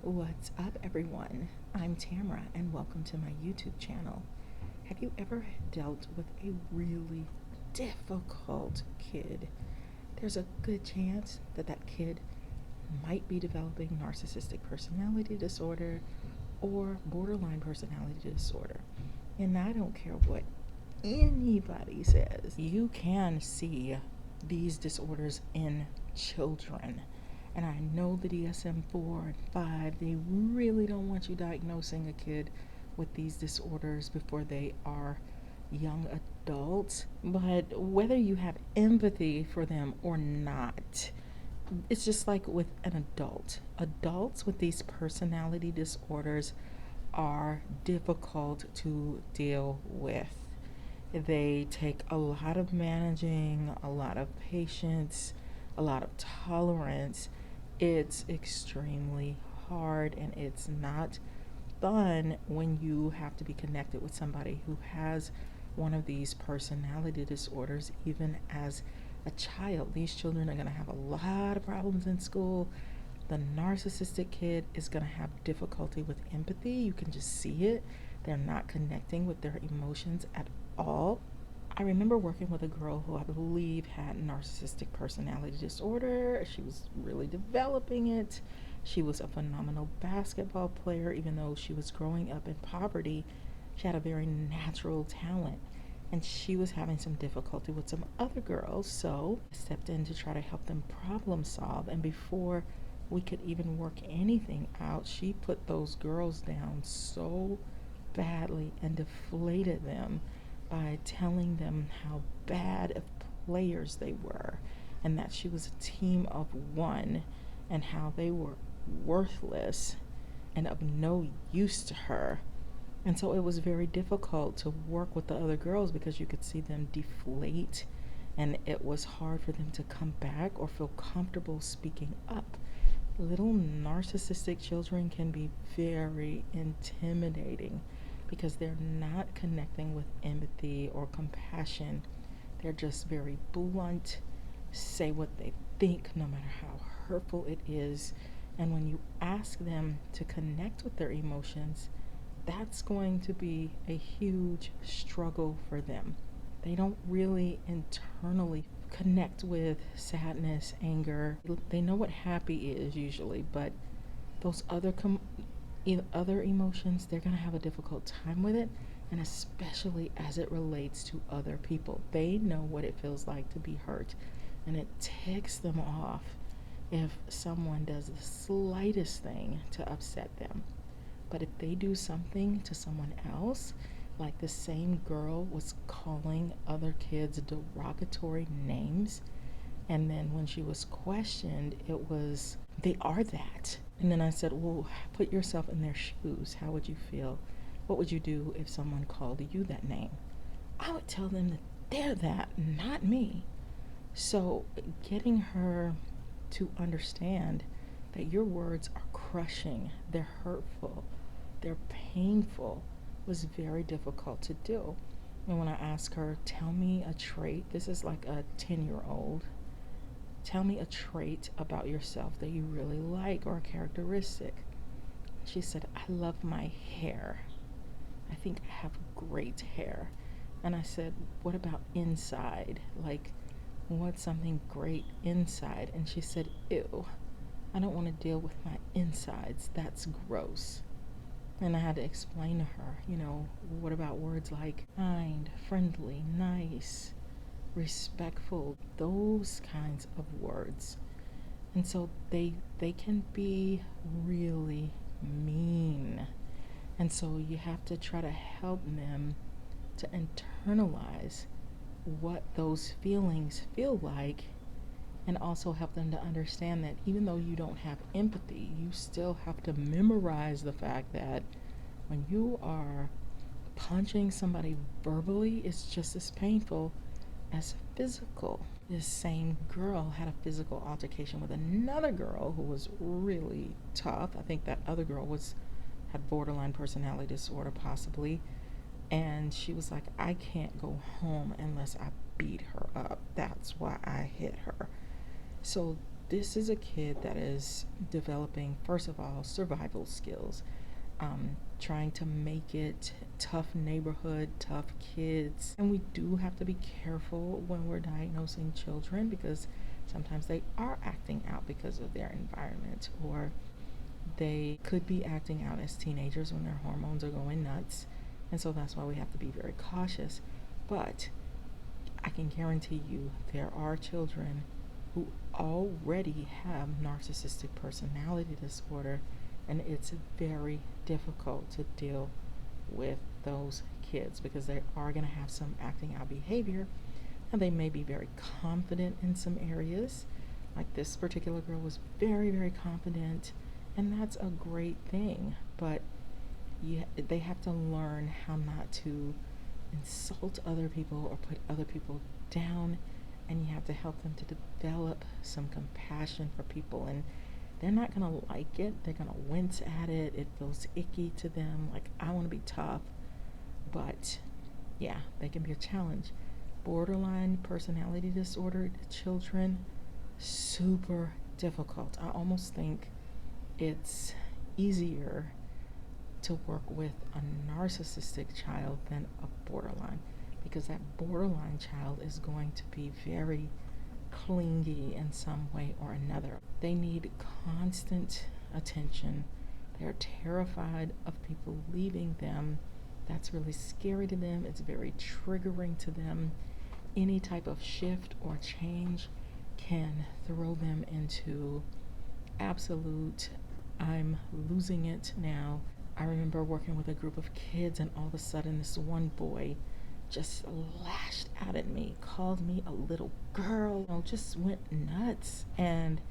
What's up, everyone? I'm Tamara, and welcome to my YouTube channel. Have you ever dealt with a really difficult kid? There's a good chance that that kid might be developing narcissistic personality disorder or borderline personality disorder. And I don't care what anybody says, you can see these disorders in children. And I know the DSM-4 and 5, they really don't want you diagnosing a kid with these disorders before they are young adults. But whether you have empathy for them or not, it's just like with an adult. Adults with these personality disorders are difficult to deal with. They take a lot of managing, a lot of patience, a lot of tolerance. It's extremely hard, and it's not fun when you have to be connected with somebody who has one of these personality disorders, even as a child. These children are going to have a lot of problems in school. The narcissistic kid is going to have difficulty with empathy. You can just see it. They're not connecting with their emotions at all. I remember working with a girl who I believe had narcissistic personality disorder. She was really developing it. She was a phenomenal basketball player. Even though she was growing up in poverty, she had a very natural talent. And she was having some difficulty with some other girls, so I stepped in to try to help them problem solve. And before we could even work anything out, she put those girls down so badly and deflated them by telling them how bad of players they were, and that she was a team of one, and how they were worthless and of no use to her. And so it was very difficult to work with the other girls because you could see them deflate, and it was hard for them to come back or feel comfortable speaking up. Little narcissistic children can be very intimidating because they're not connecting with empathy or compassion. They're just very blunt, say what they think no matter how hurtful it is. And when you ask them to connect with their emotions, that's going to be a huge struggle for them. They don't really internally connect with sadness, anger. They know what happy is usually, but those other emotions, they're going to have a difficult time with it, and especially as it relates to other people. They know what it feels like to be hurt, and it ticks them off if someone does the slightest thing to upset them. But if they do something to someone else, like the same girl was calling other kids derogatory names, and then when she was questioned, it was, they are that. And then I said, well, put yourself in their shoes. How would you feel? What would you do if someone called you that name? I would tell them that they're that, not me. So getting her to understand that your words are crushing, they're hurtful, they're painful, was very difficult to do. And when I asked her, tell me a trait, this is like a 10-year-old, tell me a trait about yourself that you really like or a characteristic. She said, I love my hair. I think I have great hair. And I said, what about inside? Like, what's something great inside? And she said, ew, I don't want to deal with my insides. That's gross. And I had to explain to her, what about words like kind, friendly, nice, respectful, those kinds of words. And so they can be really mean. And so you have to try to help them to internalize what those feelings feel like, and also help them to understand that even though you don't have empathy, you still have to memorize the fact that when you are punching somebody verbally, it's just as painful as physical. This same girl had a physical altercation with another girl who was really tough. I think that other girl had borderline personality disorder possibly, and she was like, I can't go home unless I beat her up. That's why I hit her. So this is a kid that is developing, first of all, survival skills, trying to make it, tough neighborhood, tough kids. And we do have to be careful when we're diagnosing children, because sometimes they are acting out because of their environment, or they could be acting out as teenagers when their hormones are going nuts. And so that's why we have to be very cautious. But I can guarantee you there are children who already have narcissistic personality disorder, and it's very difficult to deal with those kids because they are going to have some acting out behavior, and they may be very confident in some areas. Like this particular girl was very, very confident, and that's a great thing, but they have to learn how not to insult other people or put other people down, and you have to help them to develop some compassion for people. And they're not going to like it. They're going to wince at it. It feels icky to them. Like, I want to be tough. But yeah, they can be a challenge. Borderline personality disorder children, super difficult. I almost think it's easier to work with a narcissistic child than a borderline, because that borderline child is going to be very clingy in some way or another. They need constant attention. They're terrified of people leaving them. That's really scary to them. It's very triggering to them. Any type of shift or change can throw them into absolute, I'm losing it now. I remember working with a group of kids, and all of a sudden this one boy just lashed out at me, called me a little girl, just went nuts. And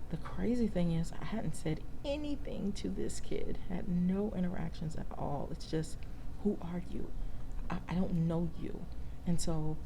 the crazy thing is, I hadn't said anything to this kid, had no interactions at all. It's just, who are you? I don't know you. And so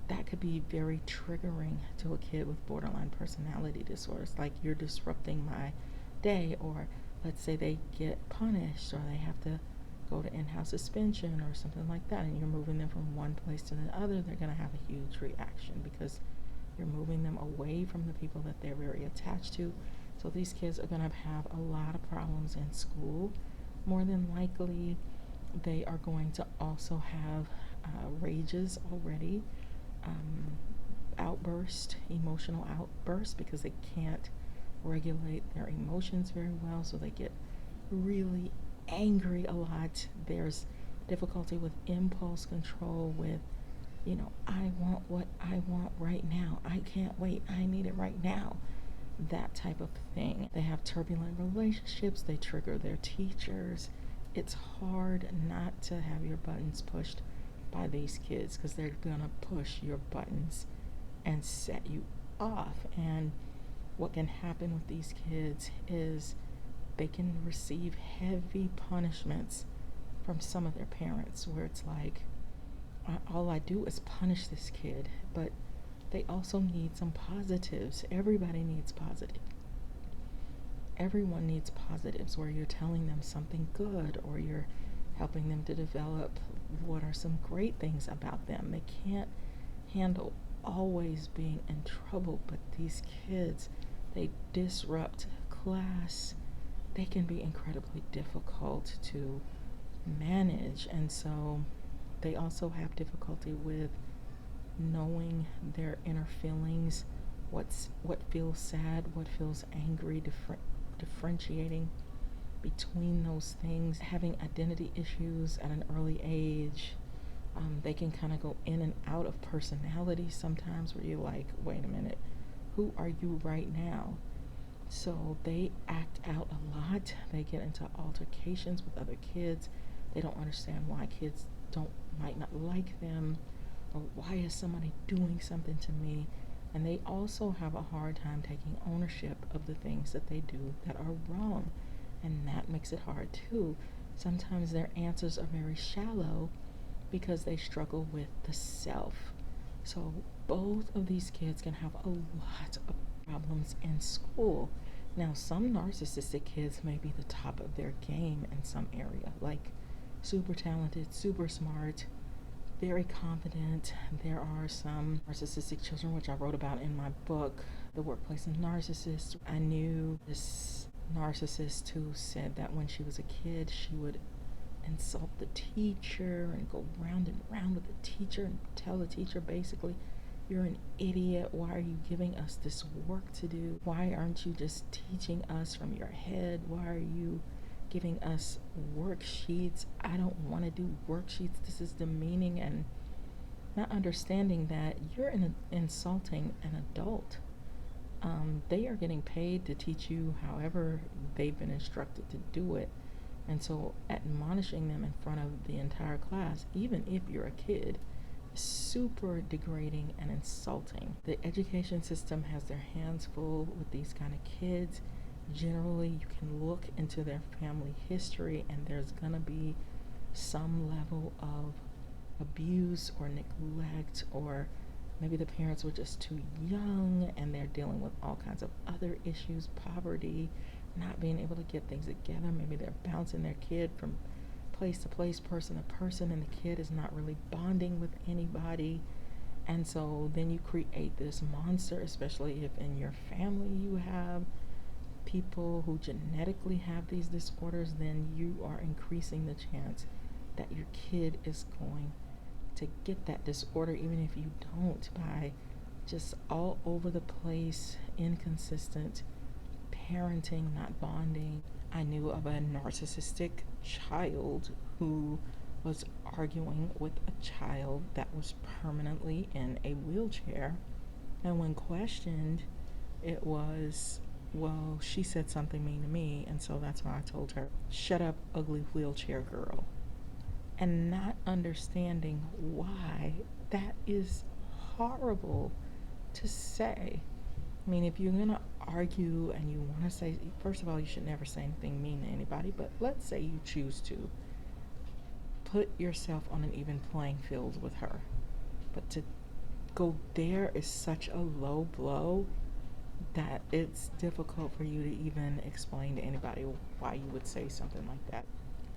that could be very triggering to a kid with borderline personality disorders. Like, you're disrupting my day, or let's say they get punished, or they have to go to in-house suspension or something like that, and you're moving them from one place to the other. They're going to have a huge reaction because you're moving them away from the people that they're very attached to. So these kids are going to have a lot of problems in school. More than likely, they are going to also have rages already, emotional outbursts, because they can't regulate their emotions very well, so they get really angry a lot. There's difficulty with impulse control, with, I want what I want right now. I can't wait. I need it right now. That type of thing. They have turbulent relationships. They trigger their teachers. It's hard not to have your buttons pushed by these kids, because they're gonna push your buttons and set you off. And what can happen with these kids is they can receive heavy punishments from some of their parents, where it's like, all I do is punish this kid. But they also need some positives. Everybody needs positive. Everyone needs positives, where you're telling them something good, or you're helping them to develop what are some great things about them. They can't handle always being in trouble. But these kids, they disrupt class. They can be incredibly difficult to manage, and so they also have difficulty with knowing their inner feelings, what feels sad, what feels angry, differentiating between those things, having identity issues at an early age. They can kind of go in and out of personality sometimes, where you're like, wait a minute, who are you right now? So they act out a lot. They get into altercations with other kids. They don't understand why kids might not like them, or why is somebody doing something to me. And they also have a hard time taking ownership of the things that they do that are wrong, and that makes it hard too. Sometimes their answers are very shallow because they struggle with the self. So both of these kids can have a lot of problems in school. Now, some narcissistic kids may be the top of their game in some area, like super talented, super smart, very confident. There are some narcissistic children, which I wrote about in my book, The Workplace Narcissist. I knew this narcissist who said that when she was a kid, she would insult the teacher and go round and round with the teacher and tell the teacher basically, "You're an idiot. Why are you giving us this work to do? Why aren't you just teaching us from your head? Why are you giving us worksheets? I don't want to do worksheets. This is demeaning," and not understanding that you're insulting an adult. They are getting paid to teach you however they've been instructed to do it. And so admonishing them in front of the entire class, even if you're a kid, is super degrading and insulting. The education system has their hands full with these kind of kids. Generally, you can look into their family history and there's gonna be some level of abuse or neglect, or maybe the parents were just too young and they're dealing with all kinds of other issues, poverty, not being able to get things together. Maybe they're bouncing their kid from place to place, person to person, and the kid is not really bonding with anybody. And so then you create this monster, especially if in your family you have people who genetically have these disorders, then you are increasing the chance that your kid is going to get that disorder, even if you don't, by just all over the place, inconsistent parenting, not bonding. I knew of a narcissistic child who was arguing with a child that was permanently in a wheelchair. And when questioned, it was, "Well, she said something mean to me, and so that's why I told her, 'Shut up, ugly wheelchair girl.'" And not understanding why that is horrible to say. I mean, if you're going to argue and you want to say, first of all, you should never say anything mean to anybody, but let's say you choose to put yourself on an even playing field with her. But to go there is such a low blow that it's difficult for you to even explain to anybody why you would say something like that.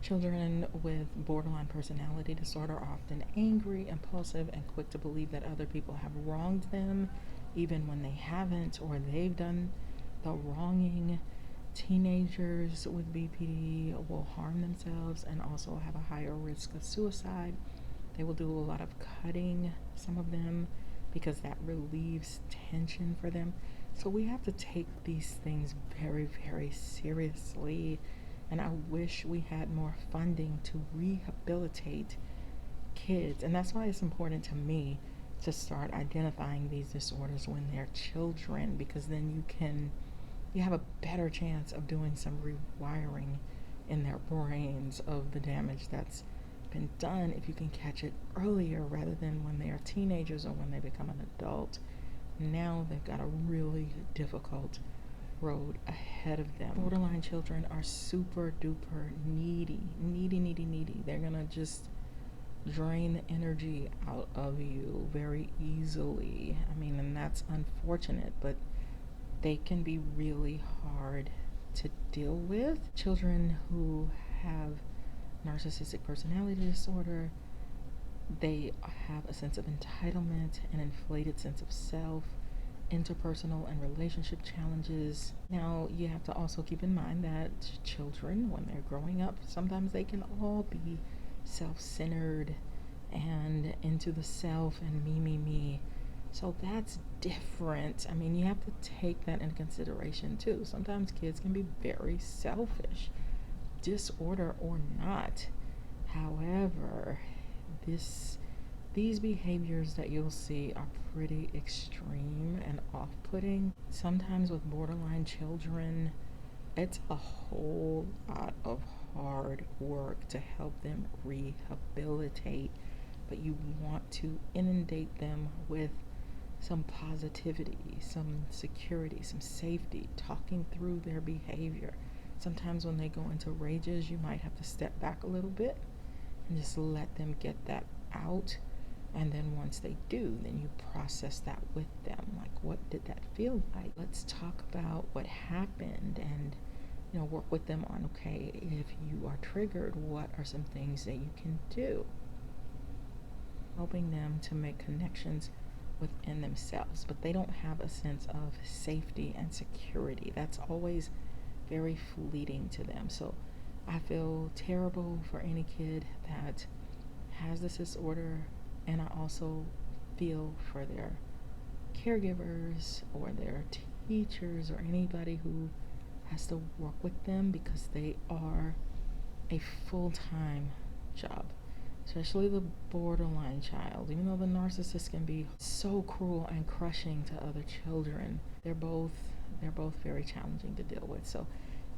Children with borderline personality disorder are often angry, impulsive, and quick to believe that other people have wronged them, even when they haven't, or they've done the wronging. Teenagers with BPD will harm themselves and also have a higher risk of suicide. They will do a lot of cutting, some of them, because that relieves tension for them. So we have to take these things very, very seriously. And I wish we had more funding to rehabilitate kids. And that's why it's important to me to start identifying these disorders when they're children, because then you have a better chance of doing some rewiring in their brains of the damage that's been done if you can catch it earlier rather than when they are teenagers or when they become an adult. Now they've got a really difficult road ahead of them. Borderline children are super duper needy. They're gonna just drain the energy out of you very easily. I mean, and that's unfortunate, but they can be really hard to deal with. Children who have narcissistic personality disorder, they have a sense of entitlement, an inflated sense of self, interpersonal and relationship challenges. Now, you have to also keep in mind that children, when they're growing up, sometimes they can all be self-centered and into the self and me. So that's different. I mean, you have to take that into consideration too. Sometimes kids can be very selfish, disorder or not. However, these behaviors that you'll see are pretty extreme and off-putting. Sometimes with borderline children, it's a whole lot of hard work to help them rehabilitate, but you want to inundate them with some positivity, some security, some safety, talking through their behavior. Sometimes when they go into rages, you might have to step back a little bit and just let them get that out. And then once they do, then you process that with them. Like, what did that feel like? Let's talk about what happened and, work with them on, okay, if you are triggered, what are some things that you can do? helping them to make connections within themselves, but they don't have a sense of safety and security. That's always very fleeting to them. So I feel terrible for any kid that has this disorder, and I also feel for their caregivers or their teachers or anybody who has to work with them, because they are a full-time job, especially the borderline child. Even though the narcissist can be so cruel and crushing to other children, they're both very challenging to deal with. So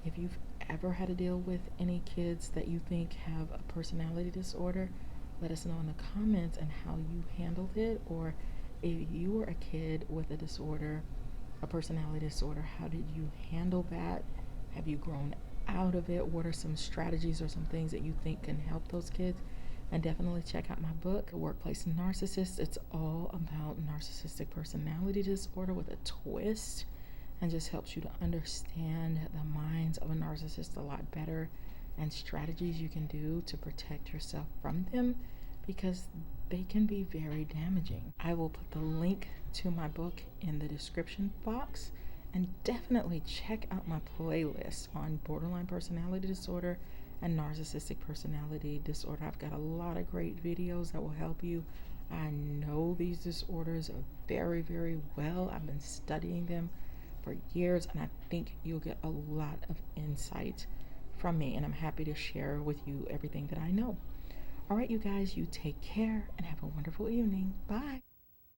if you've ever had to deal with any kids that you think have a personality disorder, let us know in the comments and how you handled it. Or if you were a kid with a disorder, a personality disorder, how did you handle that? Have you grown out of it? What are some strategies or some things that you think can help those kids? And definitely check out my book, Workplace Narcissist. It's all about narcissistic personality disorder with a twist, and just helps you to understand the minds of a narcissist a lot better, and strategies you can do to protect yourself from them, because they can be very damaging. I will put the link to my book in the description box, and definitely check out my playlist on borderline personality disorder and narcissistic personality disorder. I've got a lot of great videos that will help you. I know these disorders very, very well. I've been studying them for years, and I think you'll get a lot of insight from me, and I'm happy to share with you everything that I know. All right, you guys, you take care and have a wonderful evening. Bye.